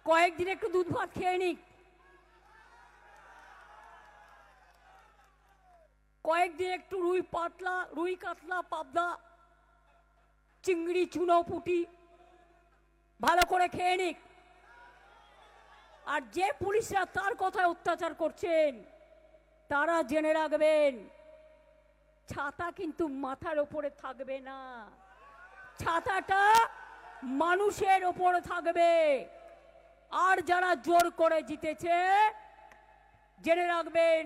কয়েকদিন একটু দুধ ভাত খেয়ে নিক, কয়েকদিন একটু রুই কাতলা পাবদা চিংড়ি চুনো পুঁটি ভালো করে খেয়ে নিক। আর যে পুলিশরা তার কথায় অত্যাচার করছেন তারা জেনে রাখবেন, ছাতা কিন্তু মাথার ওপরে থাকবে না, ছাতাটা মানুষের ওপরে থাকবে। আর যারা জোর করে জিতেছে জেনে রাখবেন,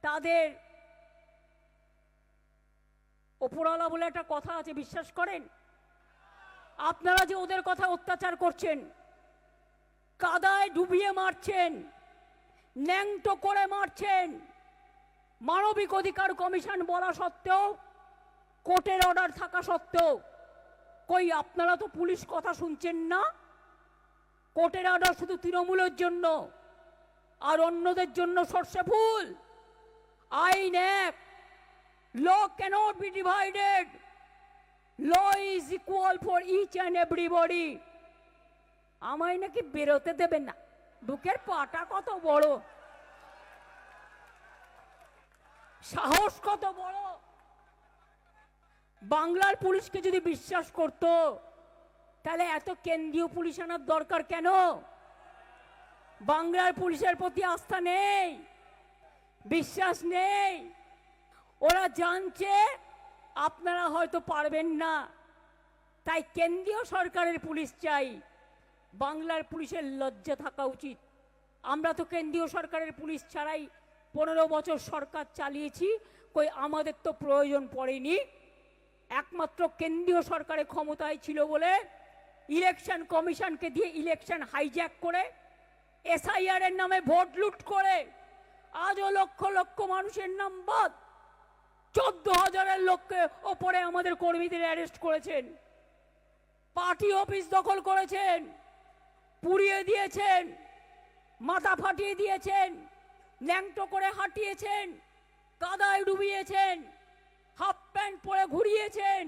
তাদের ওপরওয়ালা বলে একটা কথা আছে, বিশ্বাস করেন? আপনারা যে ওদের কথা অত্যাচার করছেন, কাদায় ডুবিয়ে মারছেন, ন্যাংটো করে মারছেন, মানবিক অধিকার কমিশন বলা সত্ত্বেও, কোর্টের অর্ডার থাকা সত্ত্বেও, কই আপনারা তো পুলিশ কথা শুনছেন না? কোর্টের অর্ডার শুধু তৃণমূলের জন্য আর অন্যদের জন্য সর্ষে ফুল। আইন এক, law cannot be divided, law is equal for each and everybody। আমায় নাকি বেরোতে দেবেন না, বুকের পাটা কত বড়, সাহস কত বড়। বাংলার পুলিশকে যদি বিশ্বাস করত তাহলে এত কেন্দ্রীয় পুলিশ আনার দরকার কেন? বাংলার পুলিশের প্রতি আস্থা নেই, বিশ্বাস নেই। ওরা জানছে আপনারা হয়তো পারবেন না, তাই কেন্দ্রীয় সরকারের পুলিশ চাই। বাংলার পুলিশের লজ্জা থাকা উচিত। আমরা তো কেন্দ্রীয় সরকারের পুলিশ ছাড়াই 15 বছর সরকার চালিয়েছি, কই আমাদের তো প্রয়োজন পড়েনি। একমাত্র কেন্দ্রীয় সরকারের ক্ষমতায় ছিল বলে ইলেকশন কমিশনকে দিয়ে ইলেকশন হাইজ্যাক করে, এসআইআর এর নামে ভোট লুট করে আজও লক্ষ লক্ষ মানুষের নাম বাদ, 14,000 লোককে ওপরে আমাদের কর্মীদের অ্যারেস্ট করেছেন, পার্টি অফিস দখল করেছেন, পুড়িয়ে দিয়েছেন, মাথা ফাটিয়ে দিয়েছেন, ল্যাংটো করে হাঁটিয়েছেন, কাদায় ডুবিয়েছেন, হাফ প্যান্ট পরে ঘুরিয়েছেন,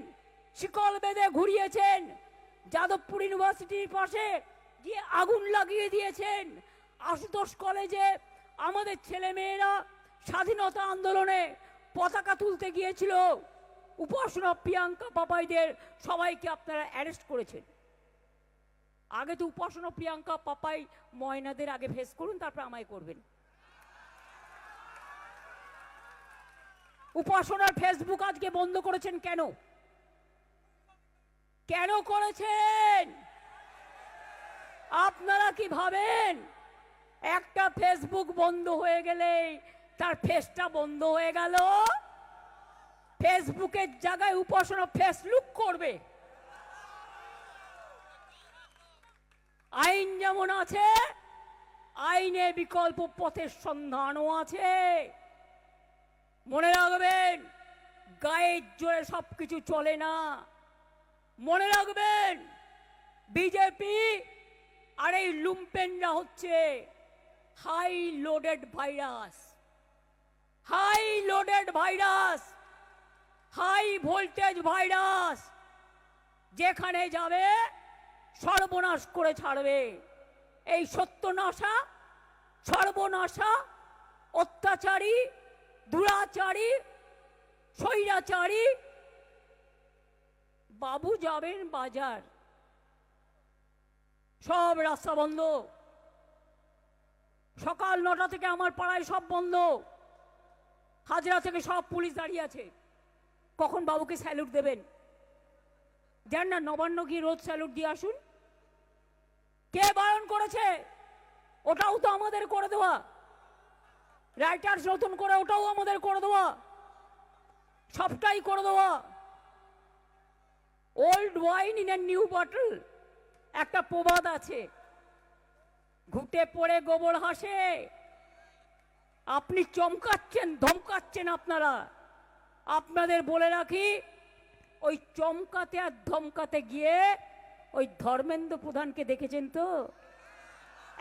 শিকল বেঁধে ঘুরিয়েছেন, যাদবপুর ইউনিভার্সিটির পাশে গিয়ে আগুন লাগিয়ে দিয়েছেন, আশুতোষ কলেজে আমাদের ছেলে মেয়েরা স্বাধীনতা আন্দোলনে পতাকা তুলতে গিয়েছিল, উপাসনা প্রিয়াঙ্কা পাপাইদের সবাইকে আপনারা অ্যারেস্ট করেছেন। আগে তো উপাসনা প্রিয়াঙ্কা পাপাই ময়নাদের আগে ফেস করুন, তারপর আমায় করবেন। উপাসনার ফেসবুক আজকে বন্ধ করেছেন কেন? কেন করেছেন? আপনারা কি ভাবেন একটা ফেসবুক বন্ধ হয়ে গেলে তার ফেসটা বন্ধ হয়ে গেল? ফেসবুকের জায়গায় উপাসনা ফেসলুক করবে। আইন যেমন আছে, আইনে বিকল্প পথের সন্ধানও আছে। মনে রাখবেন, গায়ের জোরে সবকিছু চলে না। মনে রাখবেন, বিজেপি আর এই লুম্পেনরা হচ্ছে high loaded virus, high loaded virus, high voltage virus. যেখানে যাবে সর্বনাশ করে ছাড়বে। এই সত্যনাশা, সর্বনাশা, অত্যাচারী, দুরাচারী, স্বৈরাচারী বাবু যাবেন বাজার, সব রাস্তা বন্ধ। সকাল 9টা থেকে আমার পাড়ায় সব বন্ধ, হাজরা থেকে সব পুলিশ দাঁড়িয়ে আছে। কখন বাবুকে স্যালুট দেবেন? যান না, নবান্ন গিয়ে রোজ স্যালুট দিয়ে আসুন। কে বারণ করেছে? ওটাও তো আমাদের করে দেওয়া। রাইটার্স নতুন করে ওটাও আমাদের করে দেওয়া, সবটাই করে দেওয়া। Old wine in a new bottle, একটা প্রবাদ আছে, ঘুটে পড়ে গোবর হাসে। আপনি চমকাচ্ছেন, ধমকাচ্ছেন। আপনাদের বলে রাখি, ওই চমকাতে আর ধমকাতে গিয়ে ওই ধর্মেন্দ্র প্রধানকে দেখেছেন তো?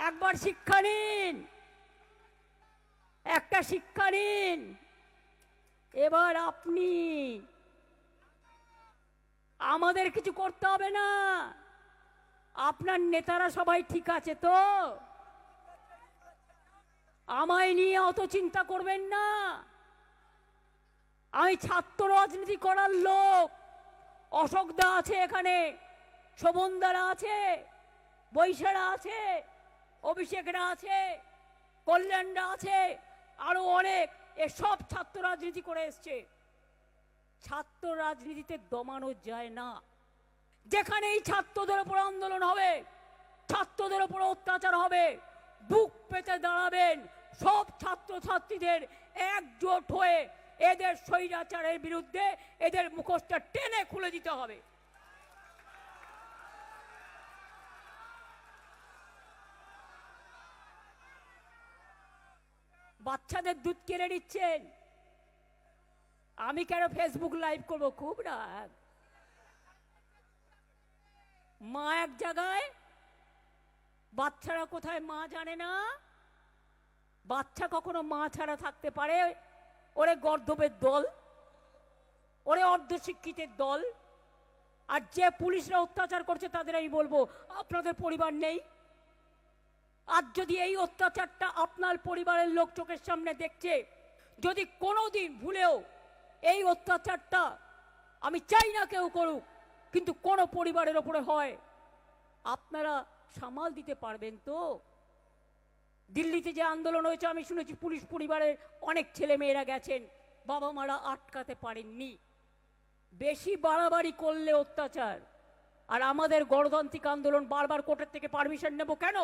একবার শিক্ষা নিন, একটা শিক্ষা নিন। এবার আপনি, আমাদের কিছু করতে হবে না, আপনার নেতারা সবাই ঠিক আছে তো? আমায় নিয়ে অত চিন্তা করবেন না। আমি ছাত্র রাজনীতি করার লোক। অশোকদা আছে এখানে, শোভনদারা আছে, বৈশারা আছে, অভিষেকরা আছে, কল্যাণরা আছে, আরো অনেক। এসব ছাত্র রাজনীতি করে এসছে। ছাত্র রাজনীতিতে দমানো যায় না। যেখানে এই ছাত্রদের উপর আন্দোলন হবে, ছাত্রদের উপর অত্যাচার হবে, বুক পেতে দাঁড়াবেন সব ছাত্র ছাত্রীদের একজোট হয়ে। এদের স্বৈরাচারের বিরুদ্ধে এদের মুখোশটা টেনে খুলে দিতে হবে। বাচ্চাদের দুধ কেড়ে নিচ্ছেন। আমি কেন ফেসবুক লাইভ করব? খুব রাগ। মা এক জায়গায়, বাচ্চারা কোথায় মা জানে না। বাচ্চা কখনো মা ছাড়া থাকতে পারে? ওরে গর্দবের দল, ওরে অর্ধশিক্ষিতের দল। আর যে পুলিশরা অত্যাচার করছে তাদের আমি বলবো, আপনাদের পরিবার নেই? আজ যদি এই অত্যাচারটা আপনার পরিবারের লোক চোখের সামনে দেখছে, যদি কোনোদিন ভুলেও এই অত্যাচারটা, আমি চাই না কেউ করুক, কিন্তু কোনো পরিবারের ওপরে হয়, আপনারা সামাল দিতে পারবেন তো? দিল্লিতে যে আন্দোলন হয়েছে আমি শুনেছি পুলিশ পরিবারের অনেক ছেলে মেয়েরা গেছেন, বাবা মারা আটকাতে পারেননি। বেশি বাড়াবাড়ি করলে অত্যাচার। আর আমাদের গণতান্ত্রিক আন্দোলন বারবার কোর্টের থেকে পারমিশন নেব কেন?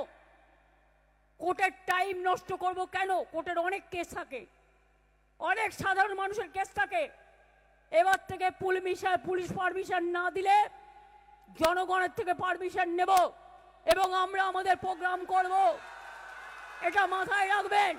কোর্টের টাইম নষ্ট করব কেন? কোর্টের অনেক কেস থাকে, অনেক সাধারণ মানুষের কেস থাকে। এবার থেকে পুলিশ পারমিশন না দিলে জনগণের থেকে পারমিশন নেব এবং আমরা আমাদের প্রোগ্রাম করব। এটা মাথায় রাখবেন।